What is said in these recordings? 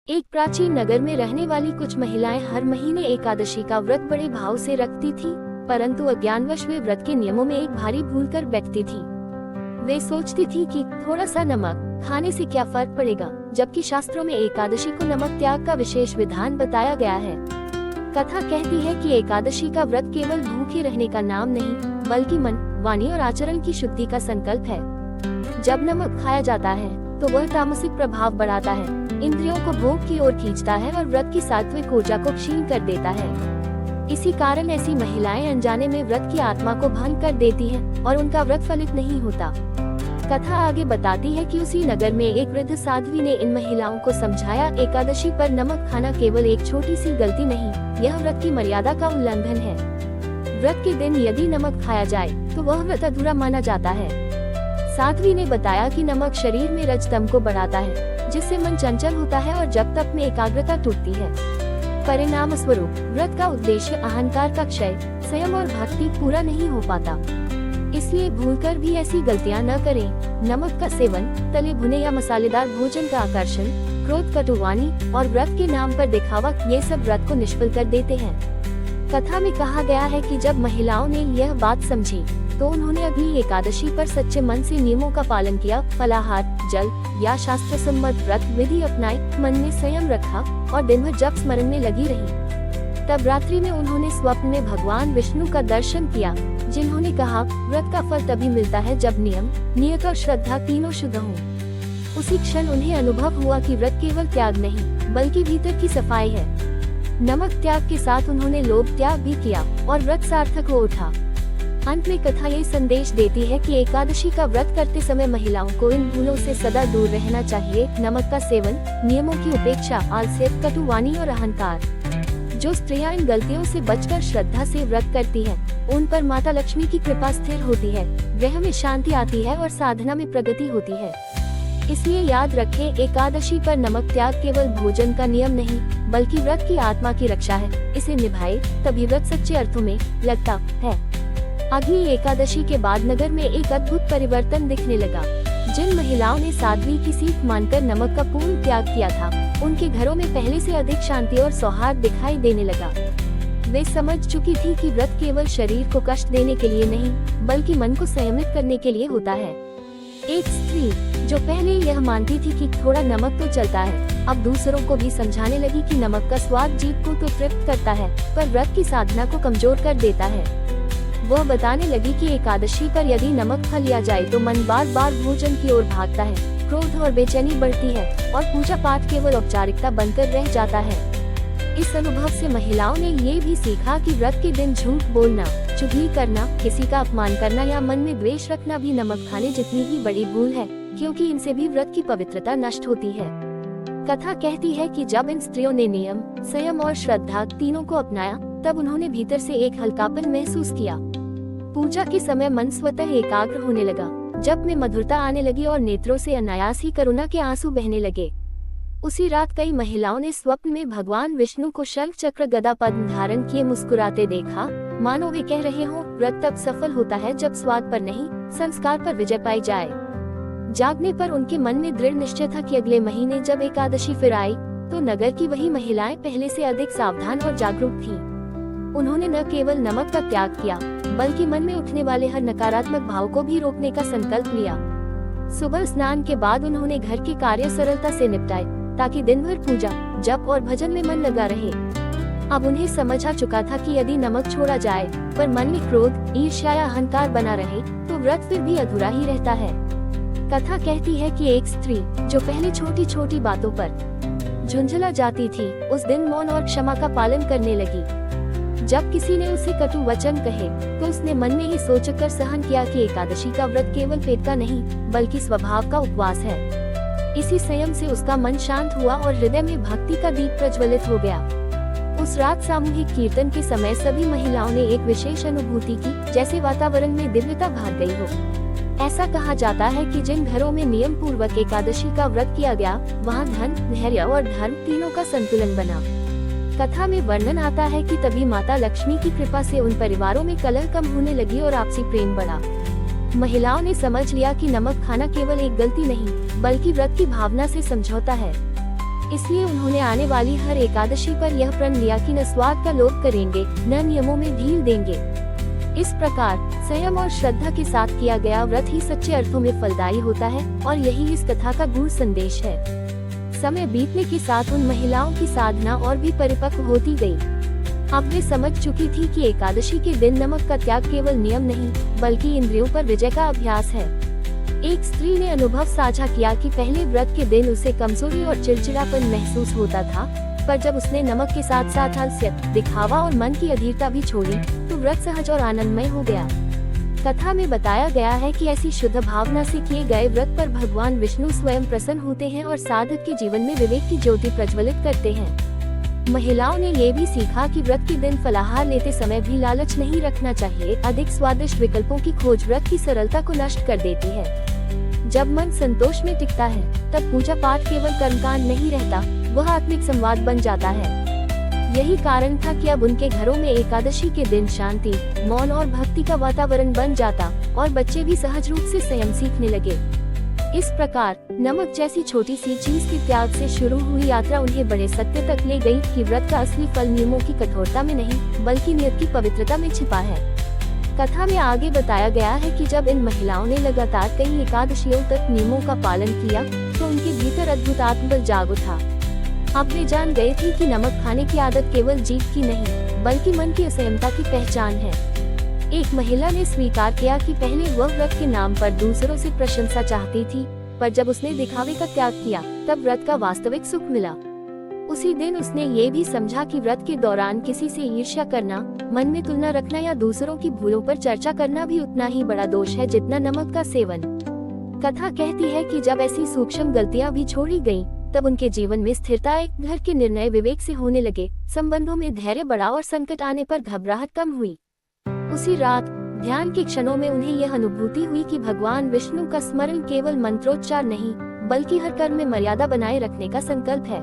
एक प्राचीन नगर में रहने वाली कुछ महिलाएं हर महीने एकादशी का व्रत बड़े भाव से रखती थी, परंतु अज्ञानवश वे व्रत के नियमों में एक भारी भूल कर बैठती थी। वे सोचती थी कि थोड़ा सा नमक खाने से क्या फर्क पड़ेगा, जबकि शास्त्रों में एकादशी को नमक त्याग का विशेष विधान बताया गया है। कथा कहती है कि एकादशी का व्रत केवल भूखे रहने का नाम नहीं, बल्कि मन, वाणी और आचरण की शुद्धि का संकल्प है। जब नमक खाया जाता है तो वह तामसिक प्रभाव बढ़ाता है, इंद्रियों को भोग की ओर खींचता है और व्रत की सात्विक ऊर्जा को क्षीण कर देता है। इसी कारण ऐसी महिलाएं अनजाने में व्रत की आत्मा को भंग कर देती हैं और उनका व्रत फलित नहीं होता। कथा आगे बताती है कि उसी नगर में एक वृद्ध साध्वी ने इन महिलाओं को समझाया, एकादशी पर नमक खाना केवल एक छोटी सी गलती नहीं, यह व्रत की मर्यादा का उल्लंघन है। व्रत के दिन यदि नमक खाया जाए तो वह व्रत अधूरा माना जाता है। साध्वी ने बताया कि नमक शरीर में रजतम को बढ़ाता है, जिससे मन चंचल होता है और जब तप में एकाग्रता टूटती है। परिणाम स्वरूप व्रत का उद्देश्य अहंकार का क्षय, संयम और भक्ति पूरा नहीं हो पाता। इसलिए भूलकर भी ऐसी गलतियां न करें। नमक का सेवन, तले भुने या मसालेदार भोजन का आकर्षण, क्रोध, कटुवाणी और व्रत के नाम पर दिखावा, ये सब व्रत को निष्फल कर देते हैं। कथा में कहा गया है कि जब महिलाओं ने यह बात समझी तो उन्होंने अगली एकादशी पर सच्चे मन से नियमों का पालन किया, फलाहार, जल या शास्त्र सम्मत व्रत विधि अपनाई, मन में संयम रखा और दिन भर जप स्मरण में लगी रही। तब रात्रि में उन्होंने स्वप्न में भगवान विष्णु का दर्शन किया, जिन्होंने कहा, व्रत का फल तभी मिलता है जब नियम, नियत और श्रद्धा तीनों शुद्ध हों। उसी क्षण उन्हें अनुभव हुआ कि व्रत केवल त्याग नहीं, बल्कि भीतर की सफाई है। नमक त्याग के साथ उन्होंने लोभ त्याग भी किया और व्रत सार्थक हो उठा। अंत में कथा ये संदेश देती है कि एकादशी का व्रत करते समय महिलाओं को इन भूलों से सदा दूर रहना चाहिए। नमक का सेवन, नियमों की उपेक्षा, आलस्य, कटुवाणी और अहंकार। जो स्त्रियां इन गलतियों से बचकर श्रद्धा से व्रत करती हैं, उन पर माता लक्ष्मी की कृपा स्थिर होती है, ग्रह में शांति आती है और साधना में प्रगति होती है। इसलिए याद रखें, एकादशी पर नमक त्याग केवल भोजन का नियम नहीं, बल्कि व्रत की आत्मा की रक्षा है। इसे निभाए तभी व्रत सच्चे अर्थों में लगता है। अगली एकादशी के बाद नगर में एक अद्भुत परिवर्तन दिखने लगा। जिन महिलाओं ने साध्वी की सीख मानकर नमक का पूर्ण त्याग किया था, उनके घरों में पहले से अधिक शांति और सौहार्द दिखाई देने लगा। वे समझ चुकी थी कि व्रत केवल शरीर को कष्ट देने के लिए नहीं, बल्कि मन को संयमित करने के लिए होता है। एक स्त्री जो पहले यह मानती थी कि थोड़ा नमक तो चलता है, अब दूसरों को भी समझाने लगी कि नमक का स्वाद जीभ को तो तृप्त करता है, पर व्रत की साधना को कमजोर कर देता है। वह बताने लगी कि एकादशी पर यदि नमक खा लिया जाए तो मन बार बार भोजन की ओर भागता है, क्रोध और बेचैनी बढ़ती है और पूजा पाठ केवल औपचारिकता बनकर रह जाता है। इस अनुभव से महिलाओं ने ये भी सीखा कि व्रत के दिन झूठ बोलना, चुगली करना, किसी का अपमान करना या मन में द्वेष रखना भी नमक खाने जितनी ही बड़ी भूल है, क्योंकि इनसे भी व्रत की पवित्रता नष्ट होती है। कथा कहती है कि जब इन स्त्रियों ने नियम, संयम और श्रद्धा तीनों को अपनाया, तब उन्होंने भीतर से एक हल्कापन महसूस किया। पूजा के समय मन स्वतः एकाग्र होने लगा, जप में मधुरता आने लगी और नेत्रों से अनायास ही करुणा के आंसू बहने लगे। उसी रात कई महिलाओं ने स्वप्न में भगवान विष्णु को शंख चक्र गदा पद्म धारण किए मुस्कुराते देखा, मानो वे कह रहे हों, व्रत तब सफल होता है जब स्वाद पर नहीं, संस्कार पर विजय पाई जाए। जागने पर उनके मन में दृढ़ निश्चय था कि अगले महीने जब एकादशी फिर आई, तो नगर की वही महिलाएं पहले से अधिक सावधान और जागरूक थीं। उन्होंने न केवल नमक का त्याग किया, बल्कि मन में उठने वाले हर नकारात्मक भाव को भी रोकने का संकल्प लिया। सुबह स्नान के बाद उन्होंने घर के कार्य सरलता से निपटाए, ताकि दिन भर पूजा, जप और भजन में मन लगा रहे। अब उन्हें समझ आ चुका था कि यदि नमक छोड़ा जाए, पर मन में क्रोध, ईर्ष्या या अहंकार बना रहे, तो व्रत फिर भी अधूरा ही रहता है। कथा कहती है कि एक स्त्री जो पहले छोटी छोटी बातों पर झुंझला जाती थी, उस दिन मौन और क्षमा का पालन करने लगी। जब किसी ने उसे कटु वचन कहे, तो उसने मन में ही सोचकर सहन किया कि एकादशी का व्रत केवल पेट का नहीं, बल्कि स्वभाव का उपवास है। इसी संयम से उसका मन शांत हुआ और हृदय में भक्ति का दीप प्रज्वलित हो गया। उस रात सामूहिक कीर्तन के समय सभी महिलाओं ने एक विशेष अनुभूति की, जैसे वातावरण में दिव्यता भाग गई हो। ऐसा कहा जाता है कि जिन घरों में नियम पूर्वक एकादशी का व्रत किया गया, वहाँ धन, धैर्य और धर्म तीनों का संतुलन बना। कथा में वर्णन आता है कि तभी माता लक्ष्मी की कृपा से उन परिवारों में कलह कम होने लगी और आपसी प्रेम बढ़ा। महिलाओं ने समझ लिया कि नमक खाना केवल एक गलती नहीं, बल्कि व्रत की भावना से समझौता है। इसलिए उन्होंने आने वाली हर एकादशी पर यह प्रण लिया कि न स्वाद का लोभ करेंगे, न नियमों में ढील देंगे। इस प्रकार संयम और श्रद्धा के साथ किया गया व्रत ही सच्चे अर्थों में फलदायी होता है और यही इस कथा का गूढ़ संदेश है। समय बीतने के साथ उन महिलाओं की साधना और भी परिपक्व होती गई। अब वे समझ चुकी थी कि एकादशी के दिन नमक का त्याग केवल नियम नहीं, बल्कि इंद्रियों पर विजय का अभ्यास है। एक स्त्री ने अनुभव साझा किया कि पहले व्रत के दिन उसे कमजोरी और चिड़चिड़ापन महसूस होता था, पर जब उसने नमक के साथ साथ आलस्य, दिखावा और मन की अधीरता भी छोड़ी, तो व्रत सहज और आनंदमय हो गया। कथा में बताया गया है कि ऐसी शुद्ध भावना से किए गए व्रत पर भगवान विष्णु स्वयं प्रसन्न होते हैं और साधक के जीवन में विवेक की ज्योति प्रज्वलित करते हैं। महिलाओं ने ये भी सीखा कि व्रत के दिन फलाहार लेते समय भी लालच नहीं रखना चाहिए। अधिक स्वादिष्ट विकल्पों की खोज व्रत की सरलता को नष्ट कर देती है। जब मन संतोष में टिकता है, तब पूजा पाठ केवल कर्मकांड नहीं रहता, वह आत्मिक संवाद बन जाता है। यही कारण था कि अब उनके घरों में एकादशी के दिन शांति, मौन और भक्ति का वातावरण बन जाता और बच्चे भी सहज रूप से संयम सीखने लगे। इस प्रकार नमक जैसी छोटी सी चीज के त्याग से शुरू हुई यात्रा उन्हें बड़े सत्य तक ले गई कि व्रत का असली फल नियमों की कठोरता में नहीं, बल्कि नियत की पवित्रता में छिपा है। कथा में आगे बताया गया है कि जब इन महिलाओं ने लगातार कई एकादशियों तक नियमों का पालन किया, तो उनके भीतर अद्भुत आत्मबल जाग उठा। अब वे जान गए थे कि नमक खाने की आदत केवल जीभ की नहीं, बल्कि मन की असंयमता की पहचान है। एक महिला ने स्वीकार किया कि पहले वह व्रत के नाम पर दूसरों से प्रशंसा चाहती थी, पर जब उसने दिखावे का त्याग किया, तब व्रत का वास्तविक सुख मिला। उसी दिन उसने ये भी समझा कि व्रत के दौरान किसी से ईर्ष्या करना, मन में तुलना रखना या दूसरों की भूलों पर चर्चा करना भी उतना ही बड़ा दोष है जितना नमक का सेवन। कथा कहती है कि जब ऐसी सूक्ष्म गलतियां भी छोड़ी गईं, तब उनके जीवन में स्थिरता, एक घर के निर्णय विवेक से होने लगे, संबंधों में धैर्य बढ़ा और संकट आने पर घबराहट कम हुई। उसी रात ध्यान के क्षणों में उन्हें यह अनुभूति हुई कि भगवान विष्णु का स्मरण केवल मंत्रोच्चार नहीं, बल्कि हर कर्म में मर्यादा बनाए रखने का संकल्प है।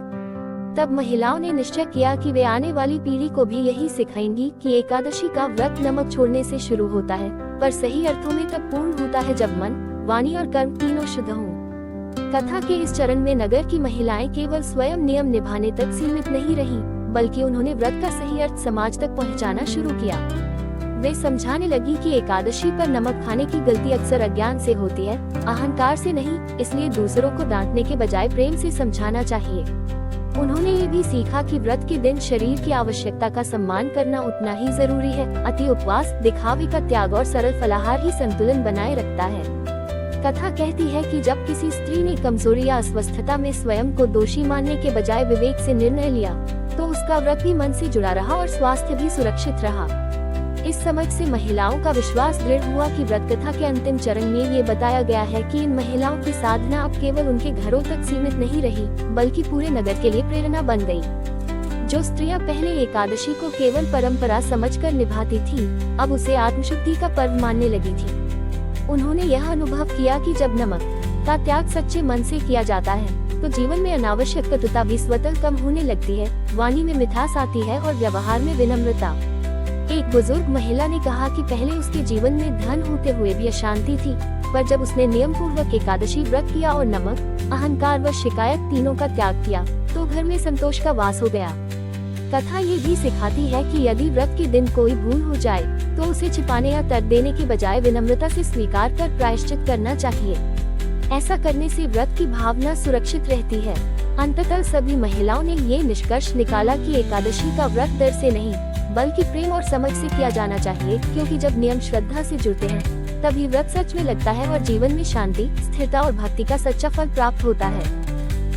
तब महिलाओं ने निश्चय किया कि वे आने वाली पीढ़ी को भी यही सिखाएंगी कि एकादशी का व्रत नमक छोड़ने से शुरू होता है, पर सही अर्थों में तब पूर्ण होता है जब मन, वाणी और कर्म तीनों शुद्ध हों। कथा के इस चरण में नगर की महिलाएं केवल स्वयं नियम निभाने तक सीमित नहीं रहीं, बल्कि उन्होंने व्रत का सही अर्थ समाज तक पहुंचाना शुरू किया। वे समझाने लगी कि एकादशी पर नमक खाने की गलती अक्सर अज्ञान से होती है, अहंकार से नहीं, इसलिए दूसरों को डांटने के बजाय प्रेम से समझाना चाहिए। उन्होंने ये भी सीखा कि व्रत के दिन शरीर की आवश्यकता का सम्मान करना उतना ही जरूरी है। अति उपवास, दिखावे का त्याग और सरल फलाहार ही संतुलन बनाए रखता है। कथा कहती है कि जब किसी स्त्री ने कमजोरी या अस्वस्थता में स्वयं को दोषी मानने के बजाय विवेक से निर्णय लिया, तो उसका व्रत भी मन से जुड़ा रहा और स्वास्थ्य भी सुरक्षित रहा। इस समझ से महिलाओं का विश्वास दृढ़ हुआ कि व्रत कथा के अंतिम चरण में ये बताया गया है कि इन महिलाओं की साधना अब केवल उनके घरों तक सीमित नहीं रही, बल्कि पूरे नगर के लिए प्रेरणा बन गई। जो स्त्रियां पहले एकादशी को केवल परंपरा समझकर निभाती थी, अब उसे आत्मशुद्धि का पर्व मानने लगी थी। उन्होंने यह अनुभव किया कि जब नमक का त्याग सच्चे मन से किया जाता है, तो जीवन में अनावश्यक कटुता भी स्वतः कम होने लगती है, वाणी में मिठास आती है और व्यवहार में विनम्रता। एक बुजुर्ग महिला ने कहा कि पहले उसके जीवन में धन होते हुए भी अशांति थी, पर जब उसने नियम पूर्वक एकादशी व्रत किया और नमक, अहंकार व शिकायत तीनों का त्याग किया, तो घर में संतोष का वास हो गया। कथा ये भी सिखाती है कि यदि व्रत के दिन कोई भूल हो जाए, तो उसे छिपाने या तर्क देने के बजाय विनम्रता से स्वीकार कर प्रायश्चित करना चाहिए। ऐसा करने से व्रत की भावना सुरक्षित रहती है। अंततः सभी महिलाओं ने ये निष्कर्ष निकाला कि एकादशी का व्रत डर से नहीं, बल्कि प्रेम और समझ से किया जाना चाहिए, क्योंकि जब नियम श्रद्धा से जुड़ते हैं, तभी व्रत सच में लगता है और जीवन में शांति, स्थिरता और भक्ति का सच्चा फल प्राप्त होता है।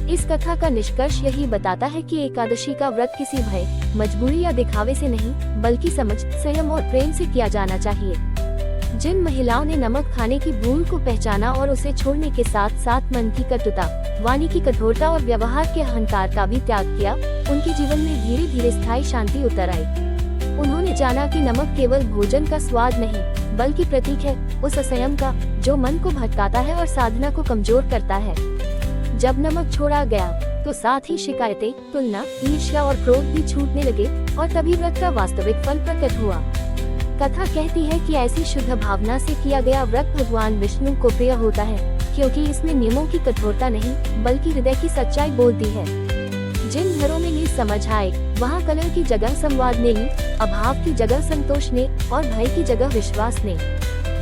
इस कथा का निष्कर्ष यही बताता है कि एकादशी का व्रत किसी भय, मजबूरी या दिखावे से नहीं, बल्कि समझ, संयम और प्रेम से किया जाना चाहिए। जिन महिलाओं ने नमक खाने की भूल को पहचाना और उसे छोड़ने के साथ साथ मन की कटुता, वाणी की कठोरता और व्यवहार के अहंकार का भी त्याग किया, उनके जीवन में धीरे धीरे स्थायी शांति उतर आई। उन्होंने जाना कि नमक केवल भोजन का स्वाद नहीं, बल्कि प्रतीक है उस असंयम का जो मन को भटकाता है और साधना को कमजोर करता है। जब नमक छोड़ा गया, तो साथ ही शिकायतें, तुलना, ईर्ष्या और क्रोध भी छूटने लगे और तभी व्रत का वास्तविक फल प्रकट हुआ। कथा कहती है कि ऐसी शुद्ध भावना से किया गया व्रत भगवान विष्णु को प्रिय होता है, क्योंकि इसमें नियमों की कठोरता नहीं, बल्कि हृदय की सच्चाई बोलती है। जिन घरों में ये समझ आए, वहाँ कलह की जगह संवाद ने ली, अभाव की जगह संतोष ने और भय की जगह विश्वास ने।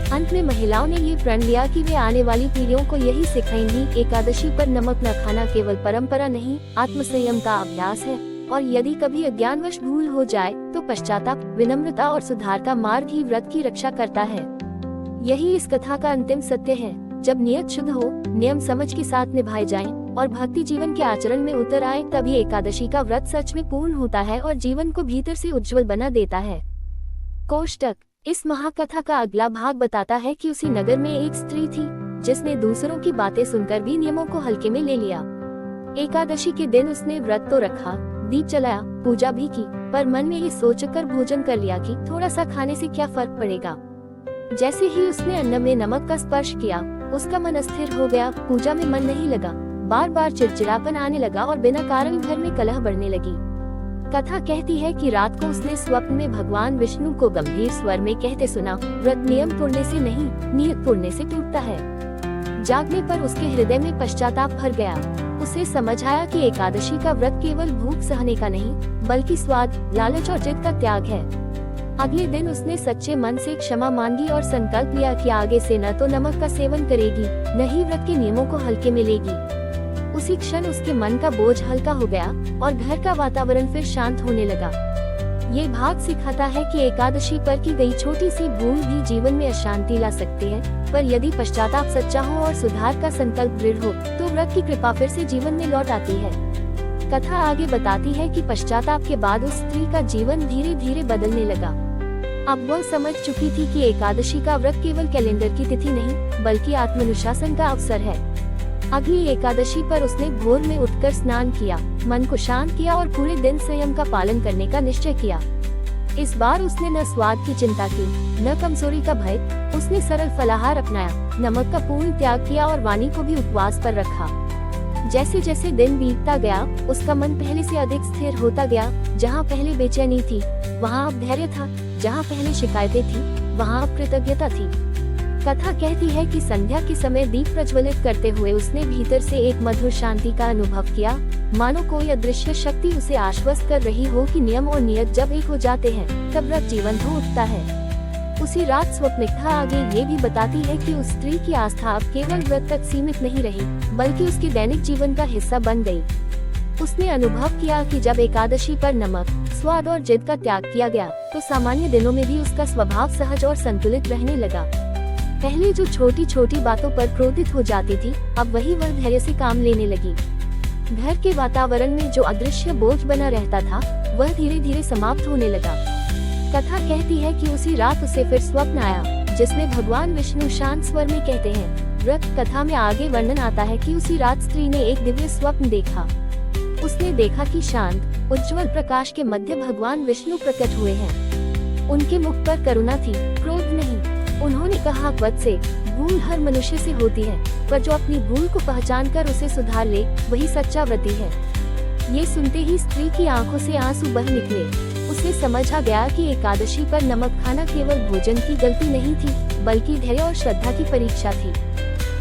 अंत में महिलाओं ने ये प्रण लिया कि वे आने वाली पीढ़ियों को यही सिखाएंगी, एकादशी पर नमक न खाना केवल परंपरा नहीं, आत्मसंयम का अभ्यास है, और यदि कभी अज्ञानवश भूल हो जाए तो पश्चाताप, विनम्रता और सुधार का मार्ग ही व्रत की रक्षा करता है। यही इस कथा का अंतिम सत्य है। जब नियत शुद्ध हो, नियम समझ के साथ निभाए जाएं और भक्ति जीवन के आचरण में उतर आए, तभी एकादशी का व्रत सच में पूर्ण होता है और जीवन को भीतर से उज्जवल बना देता है। कोष्टक। इस महाकथा का अगला भाग बताता है कि उसी नगर में एक स्त्री थी जिसने दूसरों की बातें सुनकर भी नियमों को हल्के में ले लिया। एकादशी के दिन उसने व्रत तो रखा, दीप जलाया, पूजा भी की, पर मन में ये सोचकर भोजन कर लिया कि थोड़ा सा खाने से क्या फर्क पड़ेगा। जैसे ही उसने अन्न में नमक का स्पर्श किया, उसका मन अस्थिर हो गया, पूजा में मन नहीं लगा, बार बार चिड़चिड़ापन आने लगा और बिना कारण घर में कलह बढ़ने लगी। कथा कहती है कि रात को उसने स्वप्न में भगवान विष्णु को गंभीर स्वर में कहते सुना, व्रत नियम तोड़ने से नहीं, नियत तोड़ने से टूटता है। जागने पर उसके हृदय में पश्चाताप भर गया। उसे समझ आया कि एकादशी का व्रत केवल भूख सहने का नहीं, बल्कि स्वाद, लालच और जिद का त्याग है। अगले दिन उसने सच्चे मन से क्षमा मांगी और संकल्प लिया कि आगे से न तो नमक का सेवन करेगी, न ही व्रत के नियमों को हल्के में लेगी। उसी क्षण उसके मन का बोझ हल्का हो गया और घर का वातावरण फिर शांत होने लगा। ये भाग सिखाता है कि एकादशी पर की गई छोटी सी भूल भी जीवन में अशांति ला सकती है, पर यदि पश्चाताप सच्चा हो और सुधार का संकल्प दृढ़ हो, तो व्रत की कृपा फिर से जीवन में लौट आती है। कथा आगे बताती है कि पश्चाताप के बाद उस स्त्री का जीवन धीरे धीरे बदलने लगा। अब वह समझ चुकी थी कि एकादशी का व्रत केवल कैलेंडर की तिथि नहीं, बल्कि आत्मानुशासन का अवसर है। अगली एकादशी पर उसने भोर में उठकर स्नान किया, मन को शांत किया और पूरे दिन संयम का पालन करने का निश्चय किया। इस बार उसने न स्वाद की चिंता की, न कमजोरी का भय। उसने सरल फलाहार अपनाया, नमक का पूर्ण त्याग किया और वाणी को भी उपवास पर रखा। जैसे जैसे दिन बीतता गया, उसका मन पहले से अधिक स्थिर होता गया। जहाँ पहले बेचैनी थी, वहाँ अब धैर्य था। जहाँ पहले शिकायतें थी, वहाँ अब कृतज्ञता थी। कथा कहती है कि संध्या के समय दीप प्रज्वलित करते हुए उसने भीतर से एक मधुर शांति का अनुभव किया, मानो कोई अदृश्य शक्ति उसे आश्वस्त कर रही हो कि नियम और नियत जब एक हो जाते हैं, तब व्रत जीवंत हो उठता है। उसी रात स्वप्निकथा आगे ये भी बताती है कि उस स्त्री की आस्था अब केवल व्रत तक सीमित नहीं रही, बल्कि उसके दैनिक जीवन का हिस्सा बन गई। उसने अनुभव किया कि जब एकादशी पर नमक, स्वाद और जिद का त्याग किया गया, तो सामान्य दिनों में भी उसका स्वभाव सहज और संतुलित रहने लगा। पहले जो छोटी छोटी बातों पर क्रोधित हो जाती थी, अब वही वह धैर्य से काम लेने लगी। घर के वातावरण में जो अदृश्य बोझ बना रहता था, वह धीरे धीरे समाप्त होने लगा। कथा कहती है कि उसी रात उसे फिर स्वप्न आया, जिसमें भगवान विष्णु शांत स्वर में कहते हैं। व्रत कथा में आगे वर्णन आता है कि उसी रात स्त्री ने एक दिव्य स्वप्न देखा। उसने देखा कि शांत, उज्ज्वल प्रकाश के मध्य भगवान विष्णु प्रकट हुए हैं। उनके मुख पर करुणा थी, क्रोध नहीं। उन्होंने कहा, वत्से, भूल हर मनुष्य से होती है, पर जो अपनी भूल को पहचान कर उसे सुधार ले, वही सच्चा व्रती है। ये सुनते ही स्त्री की आंखों से आंसू बह निकले। उसे समझ आ गया कि एकादशी पर नमक खाना केवल भोजन की गलती नहीं थी, बल्कि धैर्य और श्रद्धा की परीक्षा थी।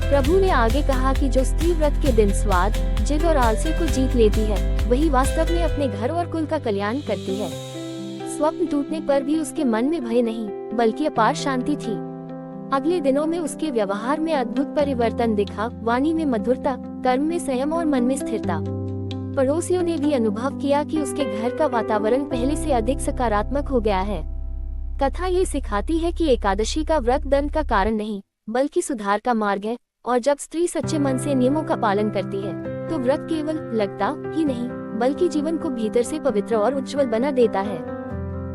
प्रभु ने आगे कहा कि जो स्त्री व्रत के दिन स्वाद, जिद और आलस्य को जीत लेती है, वही वास्तव में अपने घर और कुल का कल्याण करती है। स्वप्न टूटने पर भी उसके मन में भय नहीं, बल्कि अपार शांति थी। अगले दिनों में उसके व्यवहार में अद्भुत परिवर्तन दिखा, वाणी में मधुरता, कर्म में संयम और मन में स्थिरता। पड़ोसियों ने भी अनुभव किया कि उसके घर का वातावरण पहले से अधिक सकारात्मक हो गया है। कथा ये सिखाती है कि एकादशी का व्रत दंड का कारण नहीं, बल्कि सुधार का मार्ग है, और जब स्त्री सच्चे मन से नियमों का पालन करती है, तो व्रत केवल लगता ही नहीं, बल्कि जीवन को भीतर से पवित्र और उज्जवल बना देता है।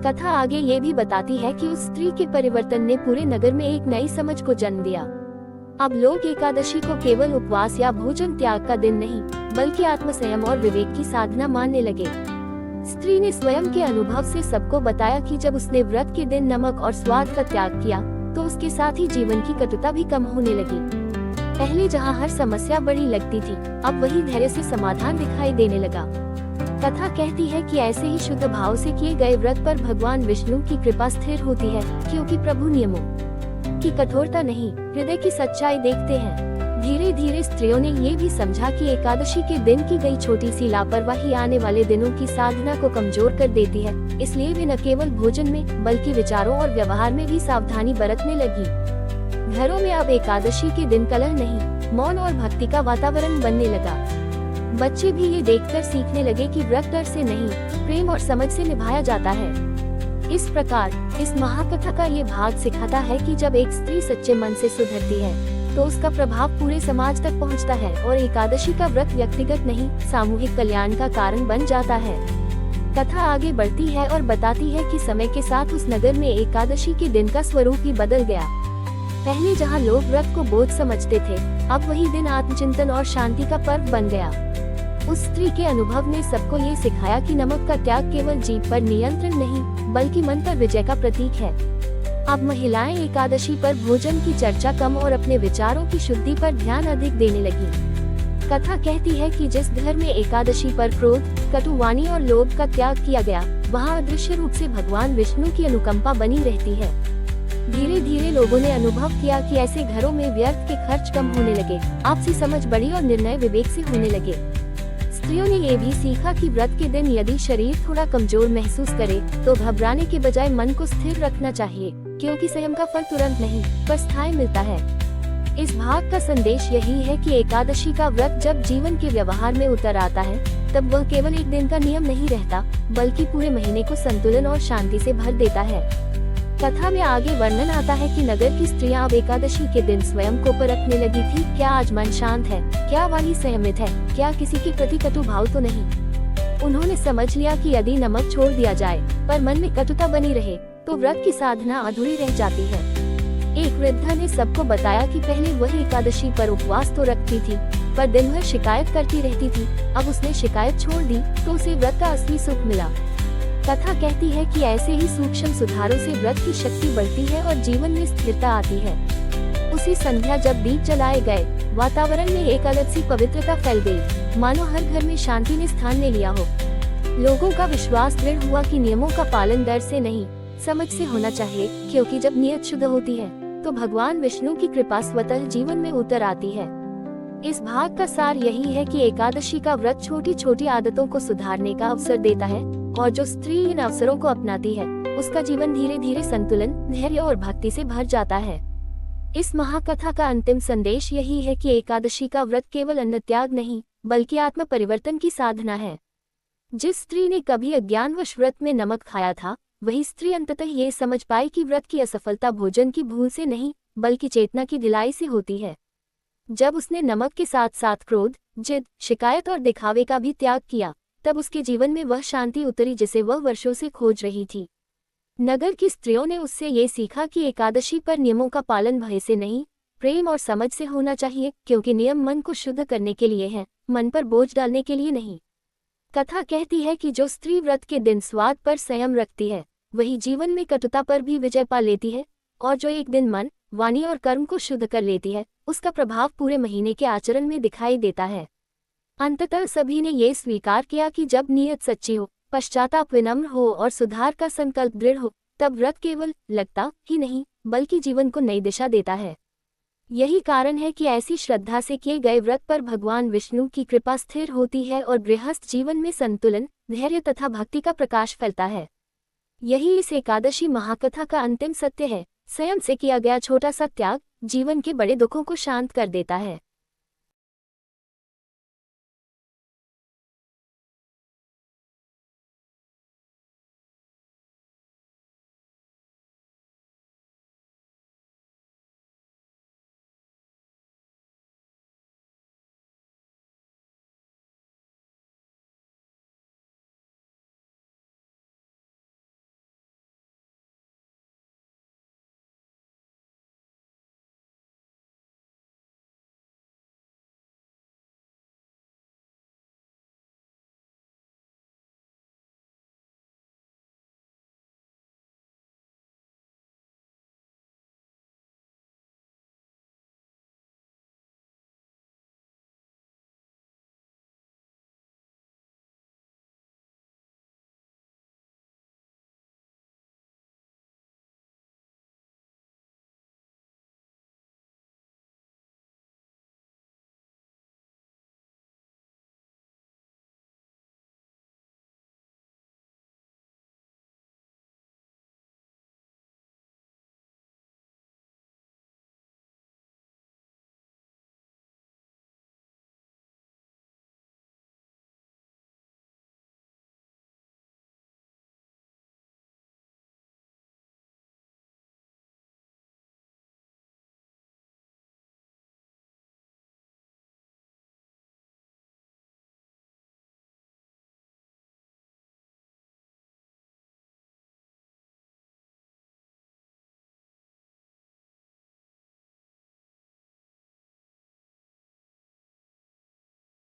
कथा आगे ये भी बताती है कि उस स्त्री के परिवर्तन ने पूरे नगर में एक नई समझ को जन्म दिया। अब लोग एकादशी को केवल उपवास या भोजन त्याग का दिन नहीं, बल्कि आत्मसंयम और विवेक की साधना मानने लगे। स्त्री ने स्वयं के अनुभव से सबको बताया कि जब उसने व्रत के दिन नमक और स्वाद का त्याग किया, तो उसके साथ ही जीवन की कटुता भी कम होने लगी। पहले जहाँ हर समस्या बड़ी लगती थी, अब वही धैर्य से समाधान दिखाई देने लगा। कथा कहती है कि ऐसे ही शुद्ध भाव से किए गए व्रत पर भगवान विष्णु की कृपा स्थिर होती है, क्योंकि प्रभु नियमों की कठोरता नहीं, हृदय की सच्चाई देखते हैं। धीरे धीरे स्त्रियों ने ये भी समझा कि एकादशी के दिन की गई छोटी सी लापरवाही आने वाले दिनों की साधना को कमजोर कर देती है, इसलिए वे न केवल भोजन में बल्कि विचारों और व्यवहार में भी सावधानी बरतने लगी। घरों में अब एकादशी के दिन कलह नहीं, मौन और भक्ति का वातावरण बनने लगा। बच्चे भी ये देखकर सीखने लगे कि व्रत डर से नहीं, प्रेम और समझ से निभाया जाता है। इस प्रकार इस महाकथा का ये भाग सिखाता है कि जब एक स्त्री सच्चे मन से सुधरती है तो उसका प्रभाव पूरे समाज तक पहुंचता है और एकादशी का व्रत व्यक्तिगत नहीं, सामूहिक कल्याण का कारण बन जाता है। कथा आगे बढ़ती है और बताती है कि समय के साथ उस नगर में एकादशी के दिन का स्वरूप ही बदल गया। पहले जहां लोग व्रत को बोझ समझते थे, अब वही दिन आत्मचिंतन और शांति का पर्व बन गया। उस स्त्री के अनुभव ने सबको ये सिखाया कि नमक का त्याग केवल जीभ पर नियंत्रण नहीं, बल्कि मन पर विजय का प्रतीक है। अब महिलाएं एकादशी पर भोजन की चर्चा कम और अपने विचारों की शुद्धि पर ध्यान अधिक देने लगी। कथा कहती है कि जिस घर में एकादशी पर क्रोध, कटुवाणी और लोभ का त्याग किया गया, वहां अदृश्य रूप से भगवान विष्णु की अनुकंपा बनी रहती है। धीरे धीरे लोगों ने अनुभव किया कि ऐसे घरों में व्यर्थ के खर्च कम होने लगे, आपसी समझ बढ़ी और निर्णय विवेक से होने लगे। स्त्रियों ने ये भी सीखा कि व्रत के दिन यदि शरीर थोड़ा कमजोर महसूस करे तो घबराने के बजाय मन को स्थिर रखना चाहिए, क्योंकि संयम का फल तुरंत नहीं पर स्थायी मिलता है। इस भाग का संदेश यही है कि एकादशी का व्रत जब जीवन के व्यवहार में उतर आता है, तब वह केवल एक दिन का नियम नहीं रहता, बल्कि पूरे महीने को संतुलन और शांति से भर देता है। कथा में आगे वर्णन आता है कि नगर की स्त्रियां अब एकादशी के दिन स्वयं को परखने लगी थी। क्या आज मन शांत है? क्या वाणी संयमित है? क्या किसी के प्रति कटु भाव तो नहीं? उन्होंने समझ लिया कि यदि नमक छोड़ दिया जाए पर मन में कटुता बनी रहे तो व्रत की साधना अधूरी रह जाती है। एक वृद्धा ने सबको बताया कि पहले वह एकादशी पर उपवास तो रखती थी, पर दिन भर शिकायत करती रहती थी। अब उसने शिकायत छोड़ दी तो उसे व्रत का असली सुख मिला। कथा कहती है कि ऐसे ही सूक्ष्म सुधारों से व्रत की शक्ति बढ़ती है और जीवन में स्थिरता आती है। उसी संध्या जब दीप जलाए गए, वातावरण में एक अलग सी पवित्रता फैल गई, मानो हर घर में शांति ने स्थान ले लिया हो। लोगों का विश्वास दृढ़ हुआ कि नियमों का पालन डर से नहीं, समझ से होना चाहिए, क्योंकि जब नियत शुद्ध होती है तो भगवान विष्णु की कृपा स्वतः जीवन में उतर आती है। इस भाग का सार यही है कि एकादशी का व्रत छोटी छोटी आदतों को सुधारने का अवसर देता है, और जो स्त्री इन अवसरों को अपनाती है उसका जीवन धीरे धीरे संतुलन, धैर्य और भक्ति से भर जाता है। इस महाकथा का अंतिम संदेश यही है कि एकादशी का व्रत केवल अन्न त्याग नहीं, बल्कि आत्म परिवर्तन की साधना है। जिस स्त्री ने कभी अज्ञानवश व्रत में नमक खाया था, वही स्त्री अंततः ये समझ पाई कि व्रत की असफलता भोजन की भूल से नहीं, बल्कि चेतना की ढिलाई से होती है। जब उसने नमक के साथ साथ क्रोध, जिद, शिकायत और दिखावे का भी त्याग किया, तब उसके जीवन में वह शांति उतरी जिसे वह वर्षों से खोज रही थी। नगर की स्त्रियों ने उससे ये सीखा कि एकादशी पर नियमों का पालन भय से नहीं, प्रेम और समझ से होना चाहिए, क्योंकि नियम मन को शुद्ध करने के लिए है, मन पर बोझ डालने के लिए नहीं। कथा कहती है कि जो स्त्री व्रत के दिन स्वाद पर संयम रखती है, वही जीवन में कटुता पर भी विजय पा लेती है, और जो एक दिन मन, वाणी और कर्म को शुद्ध कर लेती है, उसका प्रभाव पूरे महीने के आचरण में दिखाई देता है। अंततः सभी ने ये स्वीकार किया कि जब नियत सच्ची हो, पश्चाताप विनम्र हो और सुधार का संकल्प दृढ़ हो, तब व्रत केवल लगता ही नहीं, बल्कि जीवन को नई दिशा देता है। यही कारण है कि ऐसी श्रद्धा से किए गए व्रत पर भगवान विष्णु की कृपा स्थिर होती है और गृहस्थ जीवन में संतुलन, धैर्य तथा भक्ति का प्रकाश फैलता है। यही इस एकादशी महाकथा का अंतिम सत्य है। स्वयं से किया गया छोटा सा त्याग जीवन के बड़े दुखों को शांत कर देता है।